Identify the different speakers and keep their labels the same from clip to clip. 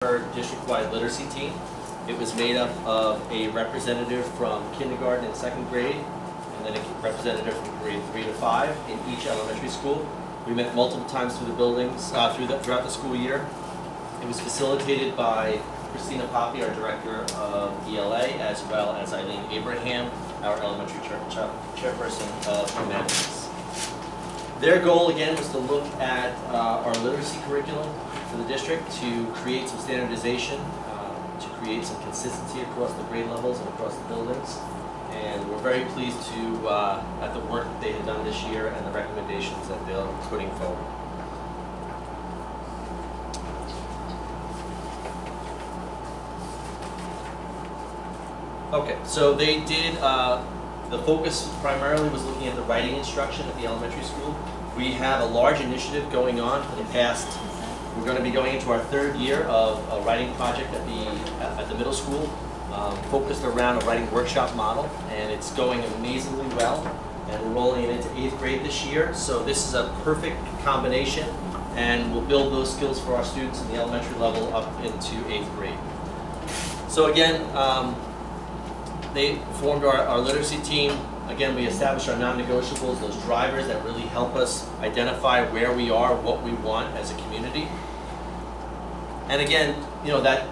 Speaker 1: our district-wide literacy team. It was made up of a representative from kindergarten and second grade, and then a representative from grade 3 to 5 in each elementary school. We met multiple times through the buildings, throughout the school year. It was facilitated by Christina Poppy, our director of ELA, as well as Eileen Abraham, our elementary chairperson of humanities. Their goal, again, was to look at our literacy curriculum for the district, to create some standardization, to create some consistency across the grade levels and across the buildings. And we're very pleased at the work that they had done this year and the recommendations that they're putting forward. Okay, so they did, the focus primarily was looking at the writing instruction at the elementary school. We have a large initiative going on for the past, we're going to be going into our third year of a writing project at the middle school, focused around a writing workshop model, and it's going amazingly well. And we're rolling it into 8th grade this year, so this is a perfect combination, and we'll build those skills for our students in the elementary level up into 8th grade. So again, they formed our literacy team. Again, we established our non-negotiables, those drivers that really help us identify where we are, what we want as a community. And again, you know, that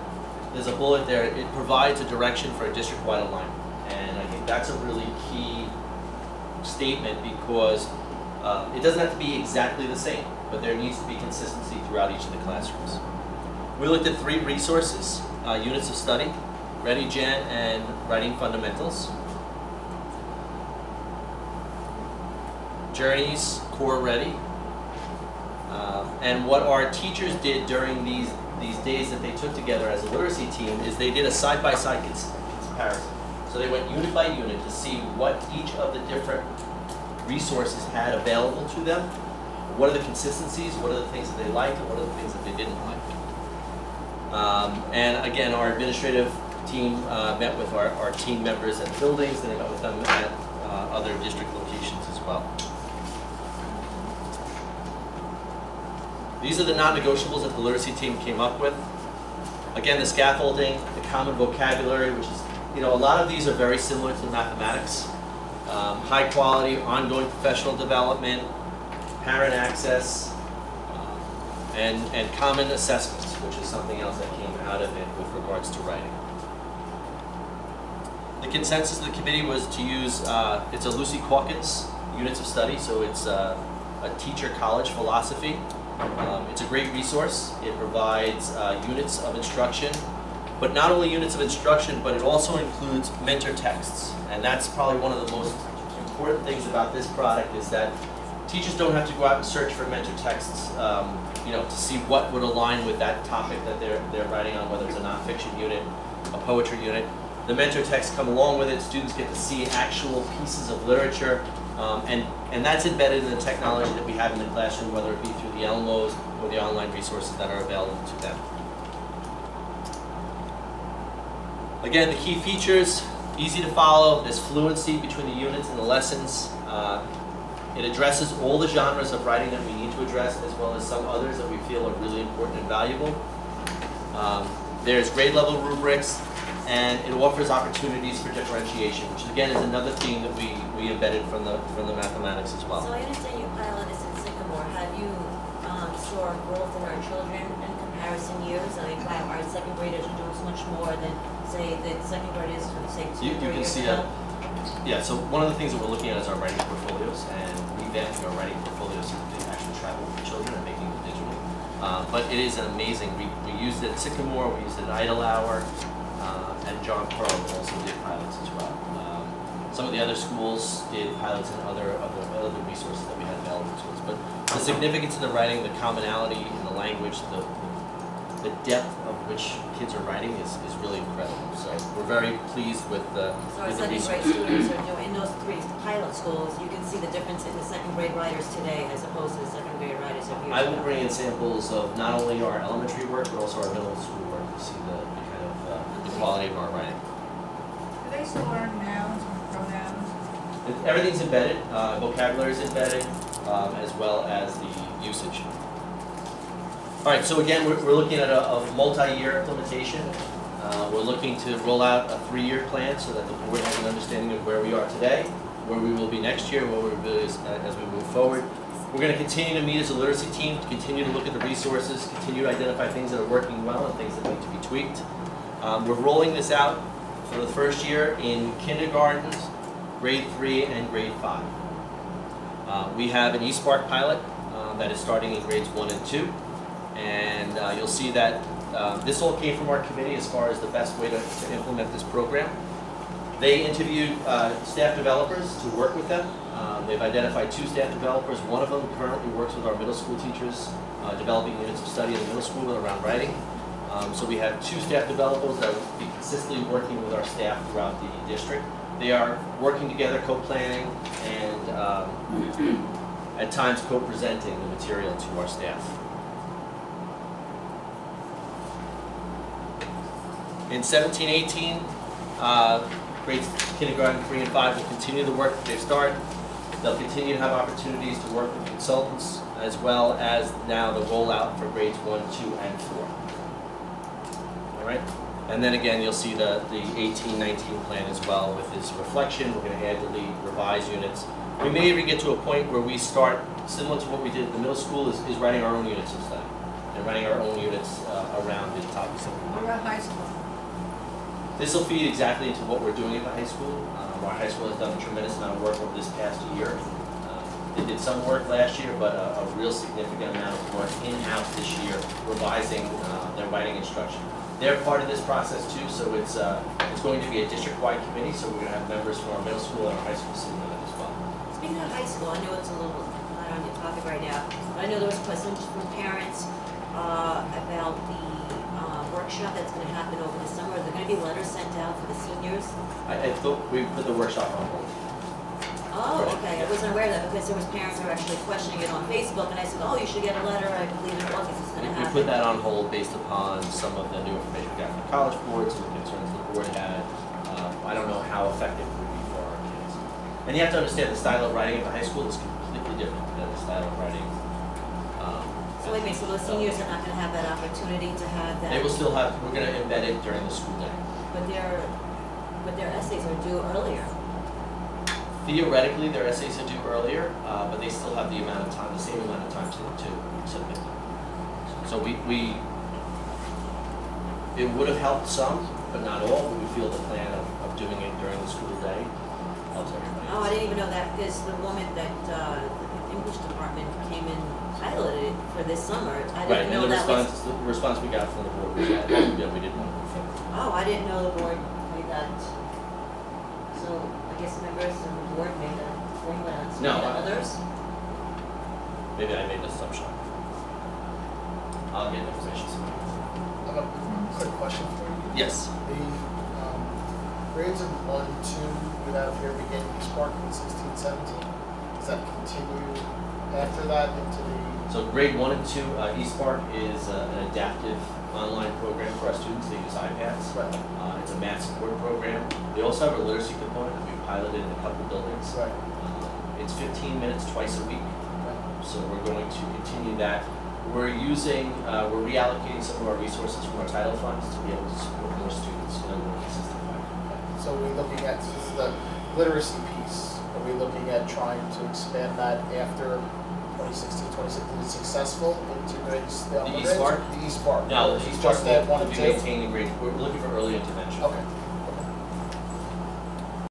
Speaker 1: there's a bullet there. It provides a direction for a district-wide alignment. And I think that's a really key statement, because it doesn't have to be exactly the same, but there needs to be consistency throughout each of the classrooms. We looked at 3 resources, units of study, Ready Gen and Writing Fundamentals, Journeys, Core Ready, and what our teachers did during these days that they took together as a literacy team is they did a side-by-side comparison. So they went unit by unit to see what each of the different resources had available to them, what are the consistencies, what are the things that they liked, and what are the things that they didn't like. And again, our administrative team met with our team members at the buildings, and they met with them at other district locations as well. These are the non-negotiables that the literacy team came up with. Again, the scaffolding, the common vocabulary, which is, you know, a lot of these are very similar to mathematics. High quality, ongoing professional development, parent access, and common assessments, which is something else that came out of it with regards to writing. The consensus of the committee was to use, it's a Lucy Calkins units of study, so it's a teacher college philosophy. It's a great resource. It provides units of instruction, but not only units of instruction, but it also includes mentor texts. And that's probably one of the most important things about this product, is that teachers don't have to go out and search for mentor texts, you know, to see what would align with that topic that they're writing on, whether it's a nonfiction unit, a poetry unit. The mentor texts come along with it. Students get to see actual pieces of literature, and that's embedded in the technology that we have in the classroom, whether it be through the Elmos or the online resources that are available to them. Again, the key features, easy to follow. There's fluency between the units and the lessons. It addresses all the genres of writing that we need to address, as well as some others that we feel are really important and valuable. There's grade level rubrics, and it offers opportunities for differentiation, which again is another theme that we embedded from the mathematics as well.
Speaker 2: So I understand you pilot this in Sycamore. Have you saw growth in our children in comparison years? I mean, wow, our second graders are doing so much more than, say, the second graders for the same 2
Speaker 1: you can
Speaker 2: years
Speaker 1: see
Speaker 2: ago.
Speaker 1: Yeah, so one of the things that we're looking at is our writing portfolios, and revamping our writing portfolios so that they actually travel with the children and making them digital. But it is amazing. We used it at Sycamore, we used it at Idle Hour, and John Pearl also did pilots as well. Some of the other schools did pilots and other resources that we had available to us. But the significance of the writing, the commonality in the language, the depth of which kids are writing is really incredible. So we're very pleased with the
Speaker 2: So our second grade students are doing, in those 3 pilot schools, you can see the difference in the second grade writers today as opposed to the second grade writers of years ago.
Speaker 1: I will bring in samples of not only our elementary work, but also our middle school work to see the kind of the quality of our writing.
Speaker 3: Do they still learn nouns and pronouns?
Speaker 1: Everything's embedded, vocabulary is embedded, as well as the usage. All right, so again, we're looking at a multi-year implementation. We're looking to roll out a 3-year plan so that the board has an understanding of where we are today, where we will be next year, where we will be as we move forward. We're going to continue to meet as a literacy team, to continue to look at the resources, continue to identify things that are working well and things that need to be tweaked. We're rolling this out for the first year in kindergarten, grade 3, and grade 5. We have an eSpark pilot that is starting in grades 1 and 2. And you'll see that this all came from our committee as far as the best way to implement this program. They interviewed staff developers to work with them. They've identified 2 staff developers. One of them currently works with our middle school teachers, developing units of study in the middle school around writing. So we have 2 staff developers that will be consistently working with our staff throughout the district. They are working together, co-planning, and at times co-presenting the material to our staff. In 17-18, grades kindergarten 3 and 5 will continue the work that they've started. They'll continue to have opportunities to work with consultants, as well as now the rollout for grades 1, 2, and 4. All right? And then again, you'll see the 18-19 plan as well with this reflection. We're going to add the revised units. We may even get to a point where we start, similar to what we did at the middle school, is writing our own units of study and writing our own units around the topics that we
Speaker 3: What
Speaker 1: want.
Speaker 3: about high school?
Speaker 1: This will feed exactly into what we're doing at the high school. Our high school has done a tremendous amount of work over this past year. They did some work last year, but a real significant amount of work in-house this year, revising their writing instruction. They're part of this process too, so it's going to be a district-wide committee, so we're going to have members from our middle school and our high school sitting on it as well.
Speaker 2: Speaking of high school, I know it's a little not on your topic right now, but I know there was questions from parents about the workshop that's going to happen over the summer. Are there going to be letters sent out for the seniors?
Speaker 1: I thought we put the workshop on hold.
Speaker 2: Oh, okay. I wasn't aware of that because there was parents who were actually questioning it on Facebook, and I said, oh, you should get a letter. I believe in August it's going to
Speaker 1: We
Speaker 2: happen.
Speaker 1: put that on hold based upon some of the new information we got from the college boards and the concerns the board had. I don't know how effective it would be for our kids. And you have to understand the style of writing at the high school is completely different than the style of writing.
Speaker 2: So wait a minute, so the seniors are not going to have that opportunity to have that?
Speaker 1: They will still have, we're going to embed it during the school day.
Speaker 2: But their essays are due earlier.
Speaker 1: Theoretically, their essays are due earlier, but they still have the amount of time, the same amount of time to submit them. So it would have helped some, but not all. We feel the plan of doing it during the school day helps everybody.
Speaker 2: Oh, I didn't even know that because the woman that the English department came in piloted it for this summer. I didn't know that was.
Speaker 1: The response we got from the board was that we didn't want to move forward.
Speaker 2: Oh, I didn't know the board made that. So I guess members of the board made that thing, but it's
Speaker 1: No,
Speaker 2: others.
Speaker 1: Maybe I made an assumption. I'll get information soon.
Speaker 4: I have a quick question for you.
Speaker 1: Yes.
Speaker 4: The grades in 1, 2 you have here begin eSpark in 16, 17. Does that continue after that into the?
Speaker 1: So grade 1 and 2, eSpark is an adaptive online program for our students. They use iPads.
Speaker 4: Right.
Speaker 1: It's a math support program. They also have a literacy component that we piloted in a couple buildings.
Speaker 4: Right.
Speaker 1: It's 15 minutes twice a week.
Speaker 4: Right.
Speaker 1: So we're going to continue that. We're reallocating some of our resources from our title funds to be able to support more students in a more consistent way.
Speaker 4: So we're looking at, this is the literacy piece. Are we looking at trying to expand that after 2016, 2017? Is it successful into grades?
Speaker 1: The eSpark?
Speaker 4: The eSpark.
Speaker 1: No, the
Speaker 4: It's
Speaker 1: eSpark
Speaker 4: just that
Speaker 1: will
Speaker 4: 1 and
Speaker 1: be
Speaker 4: 2?
Speaker 1: maintaining grade. We're looking for early intervention.
Speaker 4: Okay.